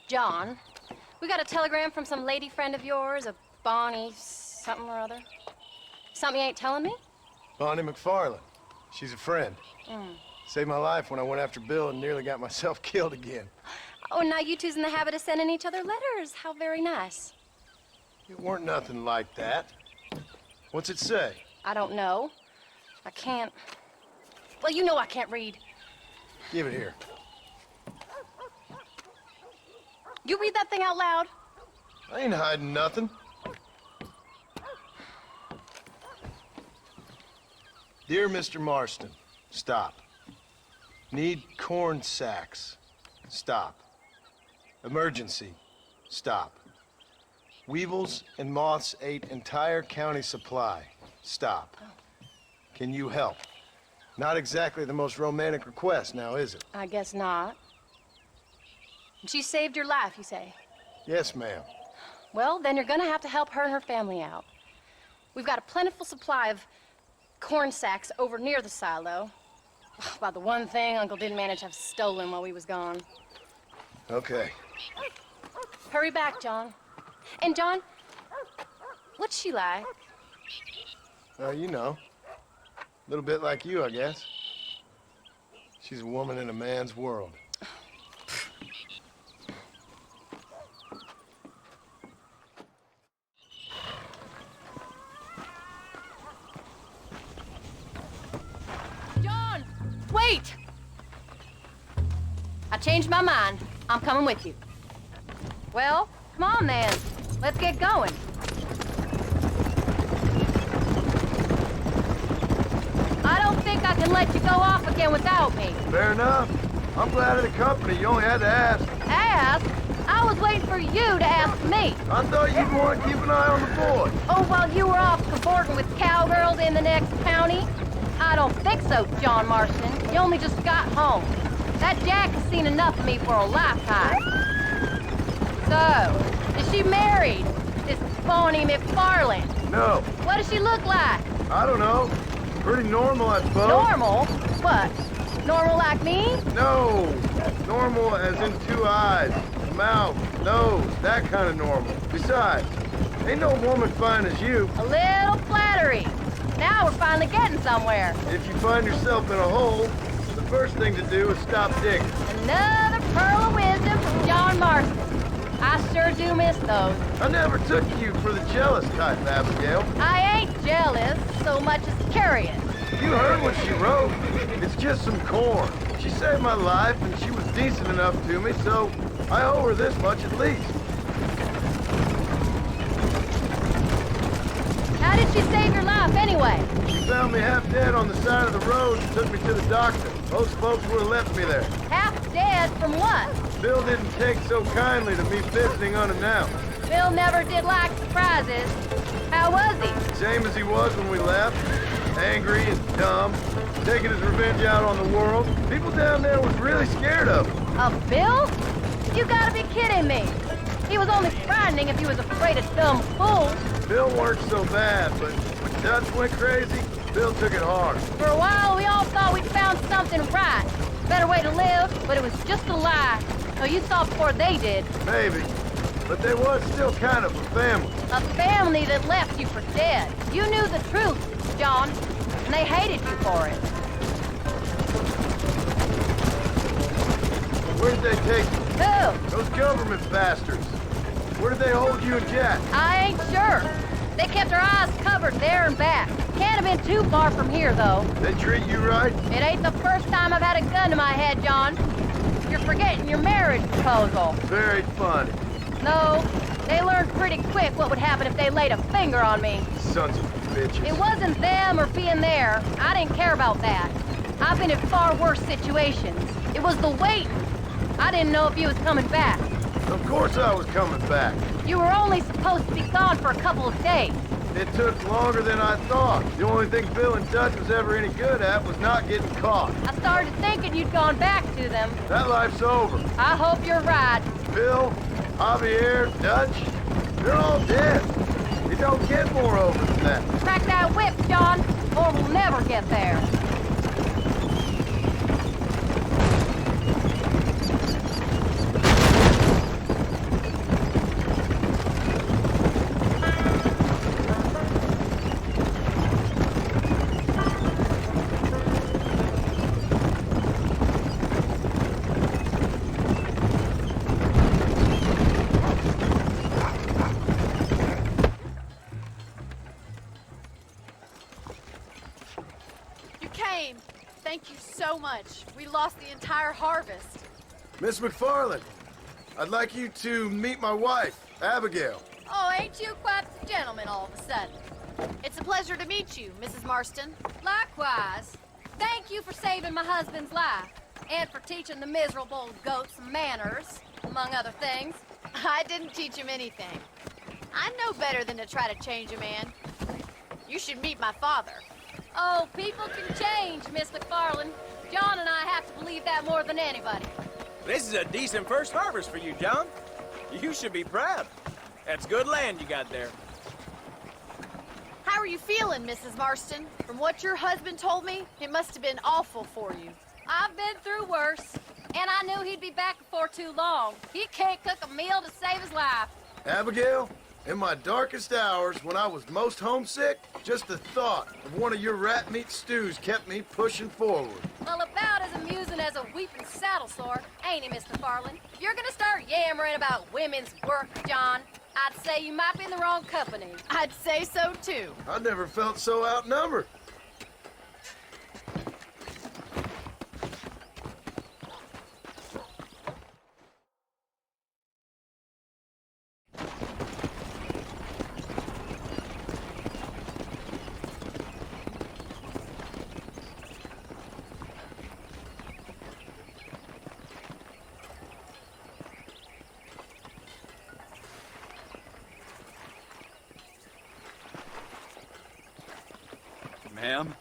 John, we got a telegram from some lady friend of yours, a Bonnie something or other. Something you ain't telling me? Bonnie McFarland. She's a friend. Saved my life when I went after Bill and nearly got myself killed again. Oh, now you two's in the habit of sending each other letters. How very nice. It weren't nothing like that. What's it say? I don't know. I can't... Well, you know I can't read. Give it here. You read that thing out loud? I ain't hiding nothing. Dear Mr. Marston, stop. Need corn sacks. Stop. Emergency. Stop. Weevils and moths ate entire county supply. Stop. Can you help? Not exactly the most romantic request, now is it? I guess not. She saved your life, you say? Yes, ma'am. Well, then you're gonna have to help her and her family out. We've got a plentiful supply of corn sacks over near the silo. About the one thing Uncle didn't manage to have stolen while we was gone. Okay. Hurry back, John. And John, what's she like? You know. A little bit like you, I guess. She's a woman in a man's world. John, wait! I changed my mind. I'm coming with you. Well, come on then. Let's get going. I don't think I can let you go off again without me. Fair enough. I'm glad of the company. You only had to ask. Ask? I was waiting for you to ask me. I thought you'd want to keep an eye on the boy. Oh, while you were off cavorting with cowgirls in the next county? I don't think so, John Marston. You only just got home. That Jack has seen enough of me for a lifetime. So, is she married? This Bonnie McFarland? No. What does she look like? I don't know. Pretty normal, I suppose. Normal? What? Normal like me? No. Normal as in 2 eyes, mouth, nose, that kind of normal. Besides, ain't no woman fine as you. A little flattery. Now we're finally getting somewhere. If you find yourself in a hole, the first thing to do is stop digging. Another pearl of wisdom from John Marston. I sure do miss those. I never took you for the jealous type, Abigail. I ain't jealous so much as curious. You heard what she wrote. It's just some corn. She saved my life, and she was decent enough to me, so I owe her this much at least. How did she save your life anyway? She found me half dead on the side of the road and took me to the doctor. Most folks would have left me there. Half dead from what? Bill didn't take so kindly to me visiting unannounced. Bill never did like surprises. How was he? Same as he was when we left. Angry and dumb, taking his revenge out on the world. People down there was really scared of him. Of Bill? You gotta be kidding me. He was only frightening if he was afraid of dumb fools. Bill weren't so bad, but when Dutch went crazy, Bill took it hard. For a while, we all thought we'd found something right. Better way to live, but it was just a lie. Oh, you saw before they did. Maybe. But they was still kind of a family. A family that left you for dead. You knew the truth, John, and they hated you for it. Where did they take you? Who? Those government bastards. Where did they hold you and Jack? I ain't sure. They kept our eyes covered there and back. Can't have been too far from here, though. They treat you right? It ain't the first time I've had a gun to my head, John. You're forgetting your marriage proposal. Very funny. No, they learned pretty quick what would happen if they laid a finger on me. Sons of bitches. It wasn't them or being there. I didn't care about that. I've been in far worse situations. It was the waiting. I didn't know if you was coming back. Of course I was coming back. You were only supposed to be gone for a couple of days. It took longer than I thought. The only thing Bill and Dutch was ever any good at was not getting caught. I started thinking you'd gone back to them. That life's over. I hope you're right. Bill, Javier, Dutch, they're all dead. It don't get more over than that. Crack that whip, John, or we'll never get there. shame. Thank you so much. We lost the entire harvest. Miss McFarland, I'd like you to meet my wife, Abigail. Oh, ain't you quite the gentleman all of a sudden? It's a pleasure to meet you, Mrs. Marston. Likewise. Thank you for saving my husband's life. And for teaching the miserable goats manners, among other things. I didn't teach him anything. I know better than to try to change a man. You should meet my father. Oh, people can change, Miss McFarland. John and I have to believe that more than anybody. This is a decent first harvest for you, John. You should be proud. That's good land you got there. How are you feeling, Mrs. Marston? From what your husband told me, it must have been awful for you. I've been through worse, and I knew he'd be back before too long. He can't cook a meal to save his life. Abigail, in my darkest hours, when I was most homesick, just the thought of one of your rat meat stews kept me pushing forward. Well, about as amusing as a weeping saddle sore, ain't he, Mr. Farland? If you're gonna start yammering about women's work, John, I'd say you might be in the wrong company. I'd say so, too. I never felt so outnumbered. Ma'am?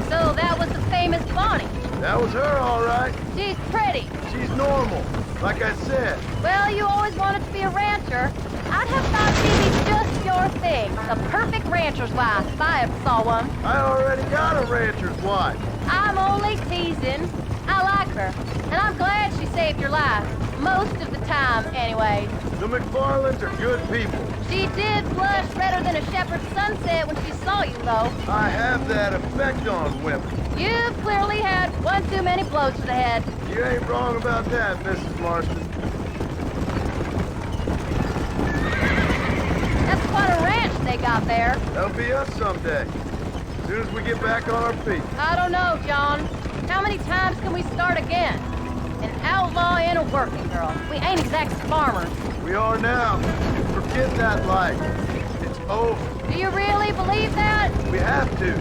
So that was the famous Bonnie. That was her, all right. She's pretty. She's normal, like I said. Well, you always wanted to be a rancher. I'd have thought she'd be just your thing. The perfect rancher's wife, if I ever saw one. I already got a rancher's wife. I'm only teasing. I like her, and I'm glad she saved your life. Most of the time, anyway. The McFarlands are good people. She did blush redder than a shepherd's sunset when she saw you, though. I have that effect on women. You've clearly had one too many blows to the head. You ain't wrong about that, Mrs. Marston. That's quite a ranch they got there. That'll be us someday. As soon as we get back on our feet. I don't know, John. How many times can we start again? An outlaw and a working girl. We ain't exactly farmers. We are now. Forget that life. It's over. Do you really believe that? We have to.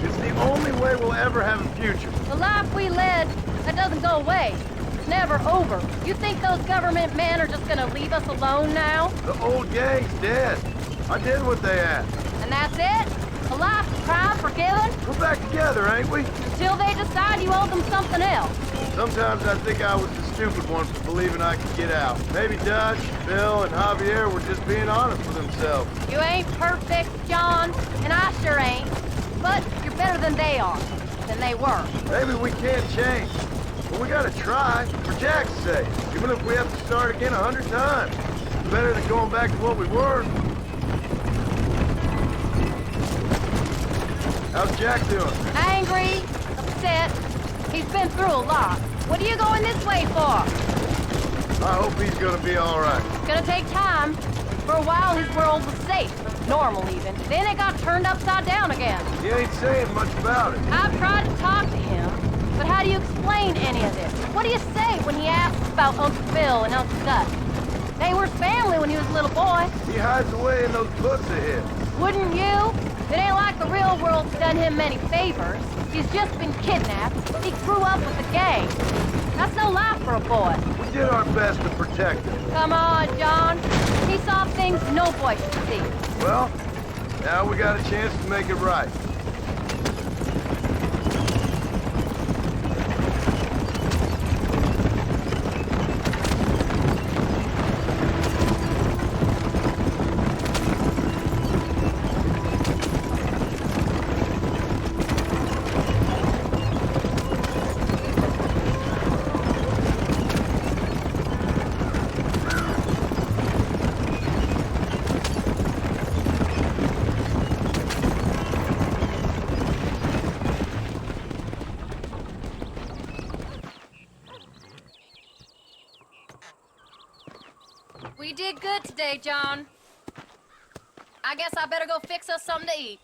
It's the only way we'll ever have a future. The life we led, that doesn't go away. It's never over. You think those government men are just gonna leave us alone now? The old gang's dead. I did what they asked. And that's it? A life of crime forgiven? We're back together, ain't we? Until they decide you owe them something else. Sometimes I think I was the stupid one for believing I could get out. Maybe Dutch, Bill, and Javier were just being honest with themselves. You ain't perfect, John, and I sure ain't. But you're better than they are, than they were. Maybe we can't change, but we gotta try, for Jack's sake. Even if we have to start again 100 times. It's better than going back to what we were. How's Jack doing? Angry, upset. He's been through a lot. What are you going this way for? I hope he's gonna be all right. It's gonna take time. For a while, his world was safe. Normal, even. Then it got turned upside down again. He ain't saying much about it. I've tried to talk to him, but how do you explain any of this? What do you say when he asks about Uncle Phil and Uncle Gus? They were family when he was a little boy. He hides away in those books of his. Wouldn't you? It ain't like the real world's done him many favors. He's just been kidnapped. He grew up with the gang. That's no life for a boy. We did our best to protect him. Come on, John. He saw things no boy should see. Well, now we got a chance to make it right. We did good today, John. I guess I better go fix us something to eat.